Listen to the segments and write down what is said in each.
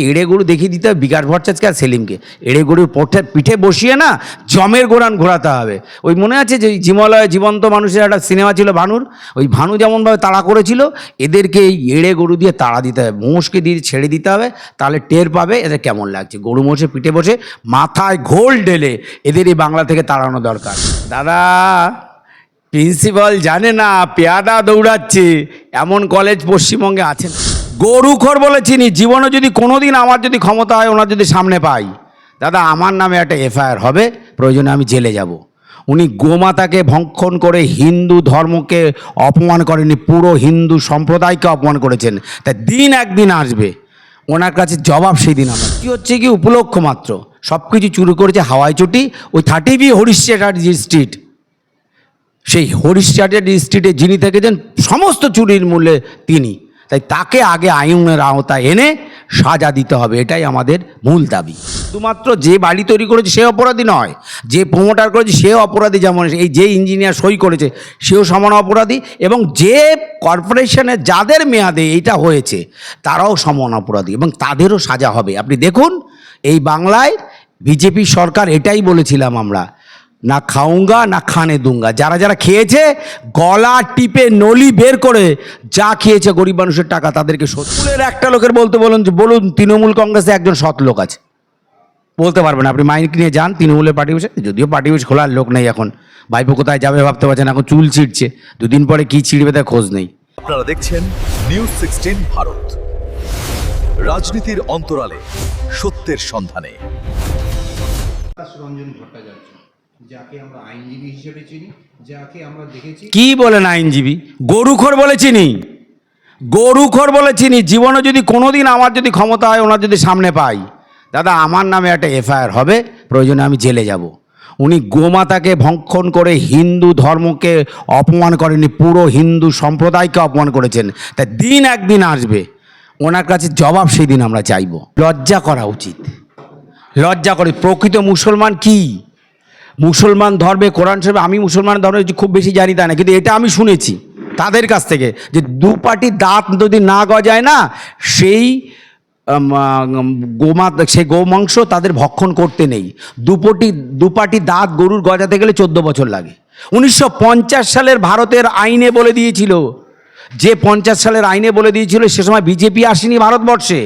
এড়ে গরু দেখিয়ে দিতে হবে বিকাশ ভট্টাচার্যকে আর সেলিমকে। এড়ে গরুর পিঠে বসিয়ে না জমের গোড়ান ঘোরাতে হবে। ওই মনে আছে যে জিমলয় জীবন্ত মানুষের একটা সিনেমা ছিল ভানুর, ওই ভানু যেমনভাবে তাড়া করেছিল এদেরকে এই এড়ে গরু দিয়ে তাড়া দিতে হবে, মোষকে দিয়ে ছেড়ে দিতে হবে, তাহলে টের পাবে এদের কেমন লাগছে। গরু মোষে পিঠে বসে মাথায় ঘোল ঢেলে এদের এই বাংলা থেকে তাড়ানো দরকার। দাদা প্রিন্সিপাল জানে না পেয়াদা দৌড়াচ্ছে, এমন কলেজ পশ্চিমবঙ্গে আছে না। গরুখোর বলেছিনি, জীবনে যদি কোনোদিন আমার যদি ক্ষমতা হয় ওনার যদি সামনে পাই, দাদা আমার নামে একটা এফআইআর হবে, প্রয়োজনে আমি জেলে যাব। উনি গোমাতাকে ভক্ষণ করে হিন্দু ধর্মকে অপমান করেনি, পুরো হিন্দু সম্প্রদায়কে অপমান করেছেন। তাই দিন একদিন আসবে ওনার কাছে জবাব, সেই দিন আমার কি হচ্ছে কি উপলক্ষ মাত্র সব কিছু চুরি করেছে হাওয়াই চটি, ওই 30B হরিশ চ্যাটার্জি স্ট্রিট, সেই হরিশ চ্যাটার্জি স্ট্রিটে যিনি থেকেছেন সমস্ত চুরির মূল্যে তিনি। তাই তাকে আগে আইনের আওতায় এনে সাজা দিতে হবে, এটাই আমাদের মূল দাবি। শুধুমাত্র যে বাড়ি তৈরি করেছে সে অপরাধী নয়, যে প্রমোটার করেছে সেও অপরাধী, যেমন এই যে ইঞ্জিনিয়ার সই করেছে সেও সমান অপরাধী, এবং যে কর্পোরেশনের যাদের মেয়াদে এইটা হয়েছে তারাও সমান অপরাধী, এবং তাদেরও সাজা হবে। আপনি দেখুন এই বাংলায় বিজেপি সরকার এটাই বলেছিলাম আমরা, না খাউঙ্গা না খানে দুঙ্গা। যারা যারা খেয়েছে গলা টিপে নলি বের করে যা খেয়েছে গরিব মানুষের টাকা তাদেরকে শোধের একটা লোকের বলতে বলুন তৃণমূল কংগ্রেসে একজন সৎ লোক আছে, বলতে পারবেন। আপনি মাইক নিয়ে যান তৃণমূলের পার্টি অফিসে, যদিও পার্টি অফিস খোলার লোক নেই এখন, ভাইপো কোথায় যাবে ভাবতে পারছেন, এখন চুল ছিঁড়ছে, দুদিন পরে কি ছিঁড়বে তার খোঁজ নেই। আপনারা দেখছেন নিউজ 16 ভারত, রাজনীতির অন্তরালে সত্যের সন্ধানে। রঞ্জন ভট্টাচার্য, যাকে আমরা আইনজীবী হিসেবে চিনি, যাকে আমরা দেখেছি। কি বলেন আইনজীবী? গরুখোর বলে চিনি, গরুখোর বলে চিনি। জীবনে যদি কোনোদিন আমার যদি ক্ষমতা হয় ওনার যদি সামনে পাই, দাদা আমার নামে একটা এফআইআর হবে, প্রয়োজনে আমি জেলে যাব। উনি গোমাতাকে ভক্ষণ করে হিন্দু ধর্মকে অপমান করেনি, পুরো হিন্দু সম্প্রদায়কে অপমান করেছেন। তাই দিন একদিন আসবে ওনার কাছে জবাব, সেই দিন আমরা চাইব। লজ্জা করা উচিত, লজ্জা করে। প্রকৃত মুসলমান কি, মুসলমান ধর্মে কোরআন শরীফে, আমি মুসলমান ধর্মে খুব বেশি জানি তা না, কিন্তু এটা আমি শুনেছি তাদের কাছ থেকে যে দুপাটি দাঁত যদি না গজায় না সেই সেই গোমাংস তাদের ভক্ষণ করতে নেই। দুপাটি দাঁত গরুর গজাতে গেলে 14 বছর লাগে। 1950 সালের ভারতের আইনে বলে দিয়েছিল, যে 50 সালের আইনে বলে দিয়েছিল, সে সময় বিজেপি আসেনি ভারতবর্ষে,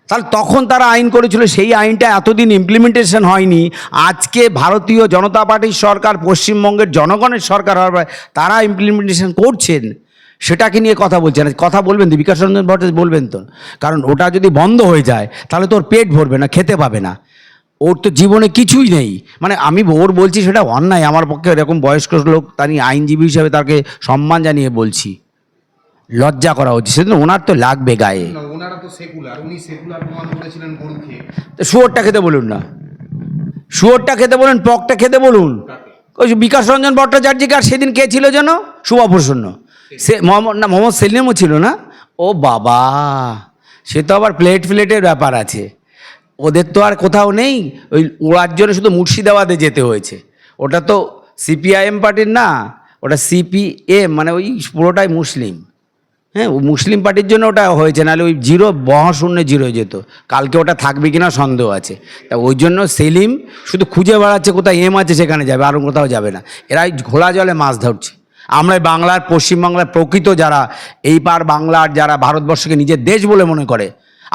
তাহলে তখন তারা আইন করেছিল, সেই আইনটা এতদিন ইমপ্লিমেন্টেশন হয়নি। আজকে ভারতীয় জনতা পার্টির সরকার, পশ্চিমবঙ্গের জনগণের সরকার হওয়ার তারা ইমপ্লিমেন্টেশন করছেন, সেটাকে নিয়ে কথা বলছেন। কথা বলবেন তো বিকাশ রঞ্জন ভট্টাচার্য, বলবেন তো, কারণ ওটা যদি বন্ধ হয়ে যায় তাহলে তো ওর পেট ভরবে না, খেতে পাবে না, ওর তো জীবনে কিছুই নেই। মানে আমি ওর বলছি সেটা অন্যায় আমার পক্ষে, এরকম বয়স্ক লোক, তার আইনজীবী হিসেবে তাকে সম্মান জানিয়ে বলছি, লজ্জা করা হচ্ছে। সেদিন ওনার তো লাগবে গায়ে। ওনারা তো সেকুলার, উনি সেকুলার প্রমাণ করেছিলেন গরু খেয়ে। শুয়োরটা খেতে বলুন না, শুয়োরটা খেতে বলুন, পকটা খেতে বলুন। ওই বিকাশ রঞ্জন ভট্টাচার্যকে, আর সেদিন কে ছিল যেন, শুভপ্রসন্ন, সে মোহাম্মদ সেলিমও ছিল না। ও বাবা, সে তো আবার প্লেটের ব্যাপার আছে, ওদের তো আর কোথাও নেই। ওই ওড়ার জন্য শুধু মুর্শিদাবাদে যেতে হয়েছে। ওটা তো সিপিআইএম পার্টির না, ওটা সিপিএম, মানে ওই পুরোটাই মুসলিম। হ্যাঁ, ও মুসলিম পার্টির জন্য ওটা হয়েছে, নাহলে ওই মহাশূন্য জিরো যেত। কালকে ওটা থাকবে কিনা সন্দেহ আছে। তা ওই জন্য সেলিম শুধু খুঁজে বেড়াচ্ছে কোথায় এম আছে সেখানে যাবে, আর কোথাও যাবে না। এরাই ঘোলা জলে মাছ ধরছে। আমরা বাংলার, পশ্চিমবাংলার প্রকৃত যারা এই পার বাংলার, যারা ভারতবর্ষকে নিজের দেশ বলে মনে করে,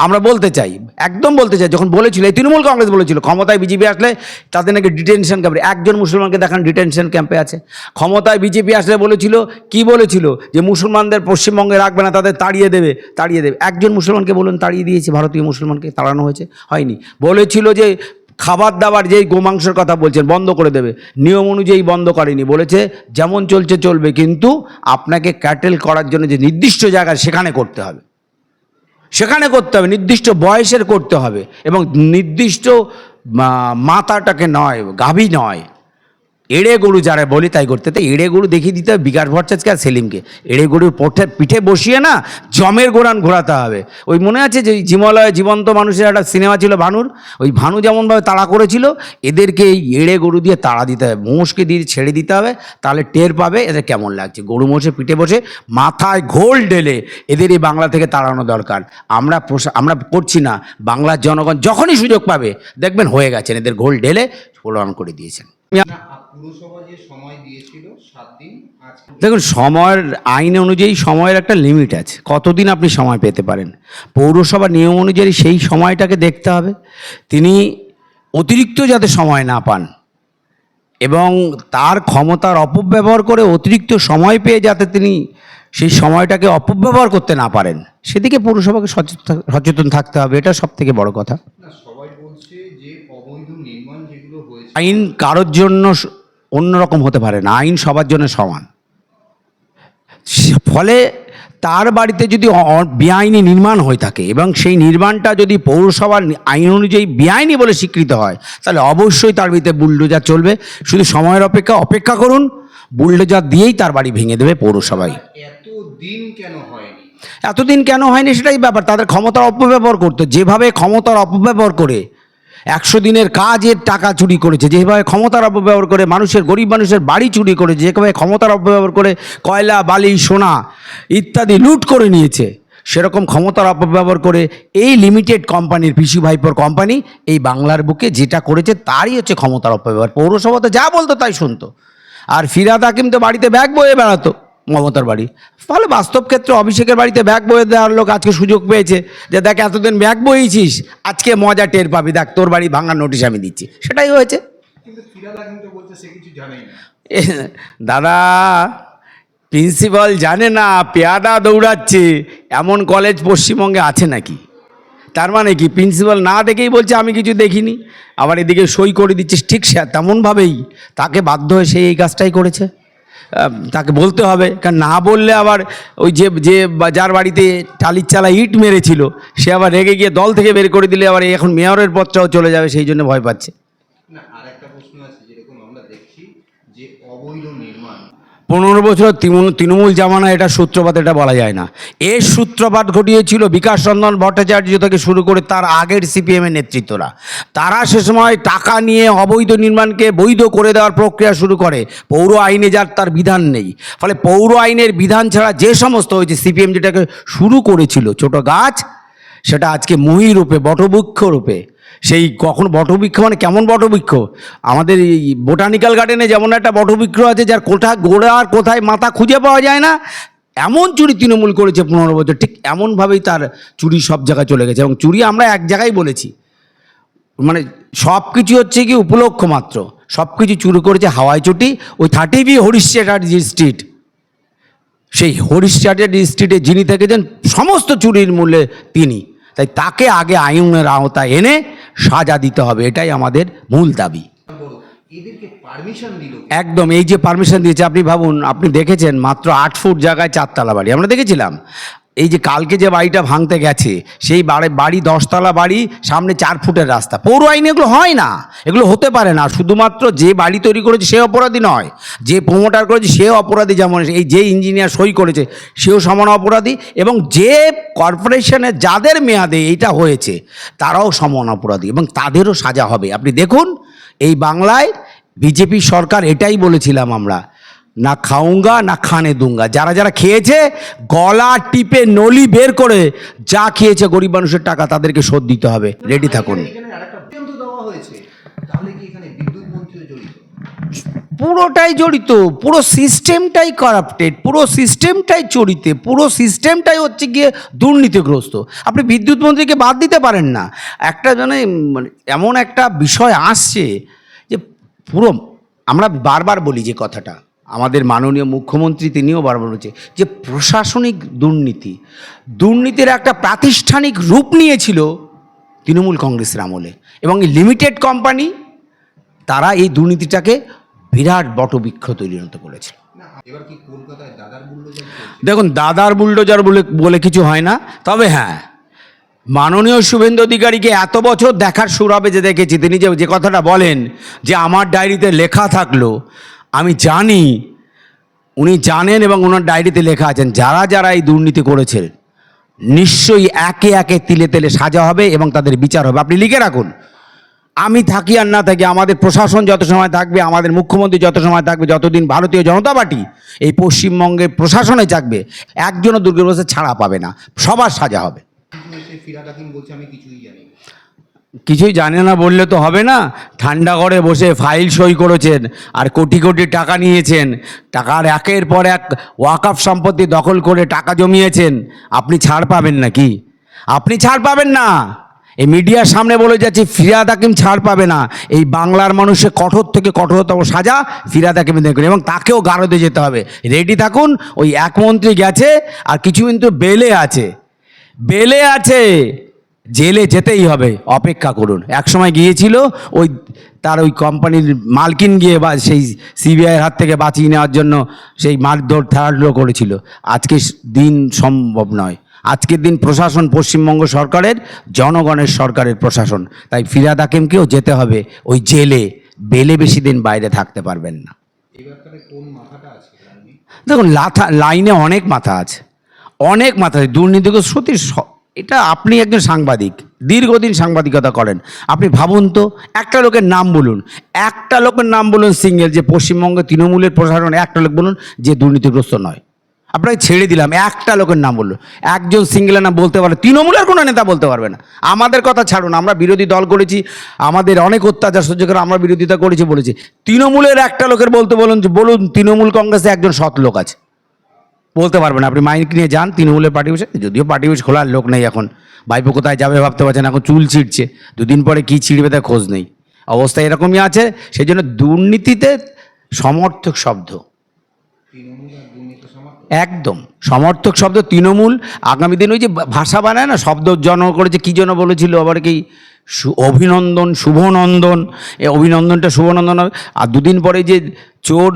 আমরা বলতে চাই, একদম বলতে চাই, যখন বলেছিল এই তৃণমূল কংগ্রেস বলেছিল ক্ষমতায় বিজেপি আসলে তাদের নাকি ডিটেনশন ক্যাম্পে, একজন মুসলমানকে দেখান ডিটেনশন ক্যাম্পে আছে। ক্ষমতায় বিজেপি আসলে বলেছিল, কি বলেছিল, যে মুসলমানদের পশ্চিমবঙ্গে রাখবে না, তাদের তাড়িয়ে দেবে। একজন মুসলমানকে বলুন তাড়িয়ে দিয়েছে, ভারতীয় মুসলমানকে তাড়ানো হয়েছে? হয়নি। বলেছিল যে খাবার দাবার যেই গোমাংসের কথা বলছেন বন্ধ করে দেবে, নিয়ম অনুযায়ী বন্ধ করেনি, বলেছে যেমন চলছে চলবে, কিন্তু আপনাকে ক্যাটেল করার জন্য যে নির্দিষ্ট জায়গা সেখানে করতে হবে, সেখানে করতে হবে, নির্দিষ্ট বয়সের করতে হবে, এবং নির্দিষ্ট মাতাটাকে নয়, গাভী নয়, এড়ে গরু যারা বলি তাই করতে, তো এড়ে গরু দেখিয়ে দিতে হবে বিকাশ ভট্টাচার্যকে আর সেলিমকে। এড়ে গরুর পিঠে বসিয়ে না জমের গোড়ান ঘোরাতে হবে। ওই মনে আছে যে জিমলয়ে জীবন্ত মানুষের একটা সিনেমা ছিল ভানুর, ওই ভানু যেমনভাবে তাড়া করেছিল এদেরকে এই এড়ে গরু দিয়ে তাড়া দিতে হবে, মোষকে দিয়ে ছেড়ে দিতে হবে, তাহলে টের পাবে এদের কেমন লাগছে। গরু মোষে পিঠে বসে মাথায় ঘোল ঢেলে এদের এই বাংলা থেকে তাড়ানো দরকার। আমরা করছি না, বাংলার জনগণ যখনই সুযোগ পাবে দেখবেন হয়ে গেছেন, এদের ঘোল ঢেলে প্রমাণ করে দিয়েছেন। পুরসভা যে সময় দিয়েছিল 7 দিন, আজকে দেখুন, সময়ের আইন অনুযায়ী সময়ের একটা লিমিট আছে, কতদিন আপনি সময় পেতে পারেন। পৌরসভা নিয়ম অনুযায়ী সেই সময়টাকে দেখতে হবে, তিনি অতিরিক্ত যাতে সময় না পান এবং তার ক্ষমতার অপব্যবহার করে অতিরিক্ত সময় পেয়ে যাতে তিনি সেই সময়টাকে অপব্যবহার করতে না পারেন, সেদিকে পৌরসভাকে সচেতন থাকতে হবে, এটা সব থেকে বড় কথা। না, সবাই বলছে যে অবৈধ নির্মাণ যেগুলো হয়েছে, আইন কারোর জন্য অন্যরকম হতে পারে না, আইন সবার জন্য সমান। ফলে তার বাড়িতে যদি বেআইনি নির্মাণ হয়ে থাকে এবং সেই নির্মাণটা যদি পৌরসভার আইন অনুযায়ী বেআইনি বলে স্বীকৃত হয়, তাহলে অবশ্যই তার ভিতরে বুলডোজার চলবে। শুধু সময়ের অপেক্ষা করুন, বুলডোজার দিয়েই তার বাড়ি ভেঙে দেবে পৌরসভায়। এত দিন কেন হয়নি? এতদিন কেন হয়নি সেটাই ব্যাপার, তাদের ক্ষমতার অপব্যবহার করতো, যেভাবে ক্ষমতার অপব্যবহার করে 100 দিনের কাজের টাকা চুরি করেছে, যেভাবে ক্ষমতার অপব্যবহার করে গরিব মানুষের বাড়ি চুরি করেছে, যেভাবে ক্ষমতার অপব্যবহার করে কয়লা বালি সোনা ইত্যাদি লুট করে নিয়েছে, সেরকম ক্ষমতার অপব্যবহার করে এই লিমিটেড কোম্পানির পিসি ভাইপোর কোম্পানি এই বাংলার বুকে যেটা করেছে তারই হচ্ছে ক্ষমতার অপব্যবহার। পৌরসভা তো যা বলতো তাই শুনতো, আর ফিরহাদ হাকিম তো বাড়িতে ব্যাগ বয়ে বেড়াতো মমতার বাড়ি। ফলে বাস্তব ক্ষেত্রে অভিষেকের বাড়িতে ব্যাগ বয়ে দেওয়ার লোক আজকে সুযোগ পেয়েছে যে দেখ এতদিন ব্যাগ বইয়েছিস, আজকে মজা টের পাবি, দেখ তোর বাড়ি ভাঙার নোটিশ আমি দিচ্ছি, সেটাই হয়েছে। কিন্তু ফিরহাদ হাকিম তো বলছে সে কিছু জানেই না। দাদা, প্রিন্সিপাল জানে না পেয়াদা দৌড়াচ্ছে, এমন কলেজ পশ্চিমবঙ্গে আছে নাকি? তার মানে কি প্রিন্সিপাল না দেখেই বলছে আমি কিছু দেখিনি, আবার এদিকে সই করে দিচ্ছিস, ঠিক সে তেমনভাবেই তাকে বাধ্য হয়ে সে এই কাজটাই করেছে, তাকে বলতে হবে, কারণ না বললে আবার ওই যে যার বাড়িতে টালির চালা ইট মেরেছিল সে আবার রেগে গিয়ে দল থেকে বের করে দিলে আবার এখন মেয়রের পদটাও চলে যাবে, সেই জন্য ভয় পাচ্ছে। না, আর একটা প্রশ্ন আছে, যেরকম আমরা দেখছি যে অবৈধ নির্মাণ 15 বছর তৃণমূল জামানা, এটা সূত্রপাত এটা বলা যায় না। এর সূত্রপাত ঘটিয়েছিল বিকাশ রঞ্জন ভট্টাচার্য থেকে শুরু করে তার আগের সিপিএমের নেতৃত্বরা। তারা সে সময় টাকা নিয়ে অবৈধ নির্মাণকে বৈধ করে দেওয়ার প্রক্রিয়া শুরু করে, পৌর আইনে যার তার বিধান নেই। ফলে পৌর আইনের বিধান ছাড়া যে সমস্ত হয়েছে, সিপিএম যেটাকে শুরু করেছিল ছোট গাছ, সেটা আজকে মহি রূপে বটবৃক্ষ রূপে, সেই কখন বটবৃক্ষ মানে কেমন বটবৃক্ষ, আমাদের এই বোটানিক্যাল গার্ডেনে যেমন একটা বটবৃক্ষ আছে যার গোড়া আর কোথায় মাথা খুঁজে পাওয়া যায় না, এমন চুরি তৃণমূল করেছে 15 বছর, ঠিক এমনভাবেই তার চুরি সব জায়গায় চলে গেছে। এবং চুরি আমরা এক জায়গায় বলেছি, মানে সব কিছু হচ্ছে কি উপলক্ষ মাত্র, সব কিছু চুরি করেছে হাওয়াই চটি, ওই 30B হরিশ চ্যাটার্জি স্ট্রিট, সেই হরিশ চ্যাটার্জি স্ট্রিটে যিনি থেকেছেন সমস্ত চুরির মূলে তিনি, তাই তাকে আগে আইনের আওতায় এনে সাজা দিতে হবে, এটাই আমাদের মূল দাবি। বড় এদেরকে পারমিশন দিল একদম, এই যে পারমিশন দিয়েছে, আপনি ভাবুন, আপনি দেখেছেন মাত্র 8 ফুট জায়গায় 4 তলা বাড়ি, আমরা দেখেছিলাম। এই যে কালকে যে বাড়িটা ভাঙতে গেছে, সেই বাড়ি 10 তলা বাড়ি, সামনে 4 ফুটের রাস্তা। পৌর আইনে এগুলো হয় না, এগুলো হতে পারে না। শুধুমাত্র যে বাড়ি তৈরি করেছে সে অপরাধী নয়, যে প্রমোটার করেছে সে অপরাধী, যেমন এই যে ইঞ্জিনিয়ার সই করেছে সেও সমান অপরাধী, এবং যে কর্পোরেশনের যাদের মেয়াদে এইটা হয়েছে তারাও সমান অপরাধী, এবং তাদেরও সাজা হবে। আপনি দেখুন এই বাংলায় বিজেপি সরকার এটাই বলেছিলাম আমরা, না খাউঙ্গা না খানে দুঙ্গা, যারা যারা খেয়েছে গলা টিপে নলি বের করে যা খেয়েছে গরিব মানুষের টাকা তাদেরকে শোধ দিতে হবে, রেডি থাকুন। এখানে আরেকটা পর্যন্ত দেওয়া হয়েছে, তাহলে কি এখানে বিদ্যুৎ মন্ত্রীও জড়িত? পুরোটাই জড়িত, পুরো সিস্টেমটাই করাপ্টেড, পুরো সিস্টেমটাই চরিতে, পুরো সিস্টেমটাই হচ্ছে গিয়ে দুর্নীতিগ্রস্ত। আপনি বিদ্যুৎ মন্ত্রীকে বাদ দিতে পারেন না। একটা মানে এমন একটা বিষয় আসছে যে পুরো, আমরা বারবার বলি যে কথাটা, আমাদের মাননীয় মুখ্যমন্ত্রী তিনিও বারবার বলছে যে প্রশাসনিক দুর্নীতির একটা প্রাতিষ্ঠানিক রূপ নিয়েছিল তৃণমূল কংগ্রেসের আমলে, এবং এই লিমিটেড কোম্পানি তারা এই দুর্নীতিটাকে বিরাট বটবৃক্ষ পরিণত করেছিল। না, এবার কি কলকাতায় দাদার বুল্ডোজার চলছে? দেখুন, দাদার বুলডোজার বলে কিছু হয় না, তবে হ্যাঁ, মাননীয় শুভেন্দু অধিকারীকে এত বছর দেখার সুর হবে যে দেখেছি, তিনি যে কথাটা বলেন যে আমার ডায়েরিতে লেখা থাকলো, আমি জানি উনি জানেন এবং ওনার ডায়েরিতে লেখা আছেন যারা যারা এই দুর্নীতি করেছে নিশ্চয়ই একে একে তিলে তেলে সাজা হবে এবং তাদের বিচার হবে। আপনি লিখে রাখুন, আমি থাকি আর না থাকি, আমাদের প্রশাসন যত সময় থাকবে, আমাদের মুখ্যমন্ত্রী যত সময় থাকবে, যতদিন ভারতীয় জনতা পার্টি এই পশ্চিমবঙ্গের প্রশাসনে থাকবে, একজনও দুর্গাপ্রসাদ ছাড়া পাবে না, সবার সাজা হবে। ফিরহাদ হাকিম বলছে আমি কিছুই জানি না। কিছুই জানে না বললে তো হবে না। ঠান্ডা ঘরে বসে ফাইল সই করেছেন আর কোটি কোটি টাকা নিয়েছেন, টাকার একের পর এক ওয়াকফ সম্পত্তি দখল করে টাকা জমিয়েছেন, আপনি ছাড় পাবেন নাকি? আপনি ছাড় পাবেন না। এই মিডিয়ার সামনে বলে যাচ্ছে ফিরহাদ হাকিম ছাড় পাবে না। এই বাংলার মানুষের কঠোর থেকে কঠোরতম সাজা ফিরহাদ হাকিম দেখুন এবং তাকেও গারদে যেতে হবে। রেডি থাকুন। ওই এক মন্ত্রী গেছে আর কিছু কিন্তু বেলে আছে, বেলে আছে, জেলে যেতেই হবে, অপেক্ষা করুন। এক সময় গিয়েছিল ওই তার ওই কোম্পানির মালকিন গিয়ে বা সেই সিবিআইয়ের হাত থেকে বাঁচিয়ে নেওয়ার জন্য সেই মারধর ধারালো করেছিল। আজকে দিন সম্ভব নয়। আজকের দিন প্রশাসন পশ্চিমবঙ্গ সরকারের, জনগণের সরকারের প্রশাসন। তাই ফিরহাদ হাকিমকেও যেতে হবে ওই জেলে, বেলে বেশি দিন বাইরে থাকতে পারবেন না। এই ব্যাপারে কোন মাথাটা আছে? দেখুন লাইনে অনেক মাথা আছে, অনেক মাথা আছে। দুর্নীতিকে সত্যি এটা আপনি একজন সাংবাদিক, দীর্ঘদিন সাংবাদিকতা করেন, আপনি ভাবুন তো, একটা লোকের নাম বলুন, একটা লোকের নাম বলুন সিঙ্গেল, যে পশ্চিমবঙ্গে তৃণমূলের প্রশাসনে একটা লোক বলুন যে দুর্নীতিগ্রস্ত নয়। আপনাকে ছেড়ে দিলাম, একটা লোকের নাম বলুন, একজন সিঙ্গেলের নাম বলতে পারে, তৃণমূলের কোনো নেতা বলতে পারবে না। আমাদের কথা ছাড়ুন, আমরা বিরোধী দল করেছি, আমাদের অনেক অত্যাচার সহ্য করে আমরা বিরোধিতা করেছি বলেছি। তৃণমূলের একটা লোকের বলতে বলুন, বলুন তৃণমূল কংগ্রেসে একজন সৎ লোক আছে, বলতে পারবেন না। আপনি মাইক নিয়ে যান তৃণমূলের পার্টি অফিসে, যদিও পার্টি অফিস খোলার লোক নেই এখন, ভাইপো কোথায় যাবে ভাবতে পারছেন, এখন চুল ছিঁড়ছে, দুদিন পরে কী ছিঁড়বে তার খোঁজ নেই, অবস্থা এরকমই আছে। সেই জন্য দুর্নীতিতে সমর্থক শব্দ, একদম সমর্থক শব্দ তৃণমূল। আগামী দিন ওই যে ভাষা বানায় না, শব্দ জন্ম করেছে, কী জন্য বলেছিল আবার কি অভিনন্দন, শুভনন্দন, এই অভিনন্দনটা শুভনন্দন হবে। আর দুদিন পরে যে চোর,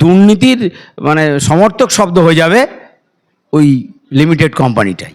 দুর্নীতির মানে সমর্থক শব্দ হয়ে যাবে ওই লিমিটেড কোম্পানিটাই।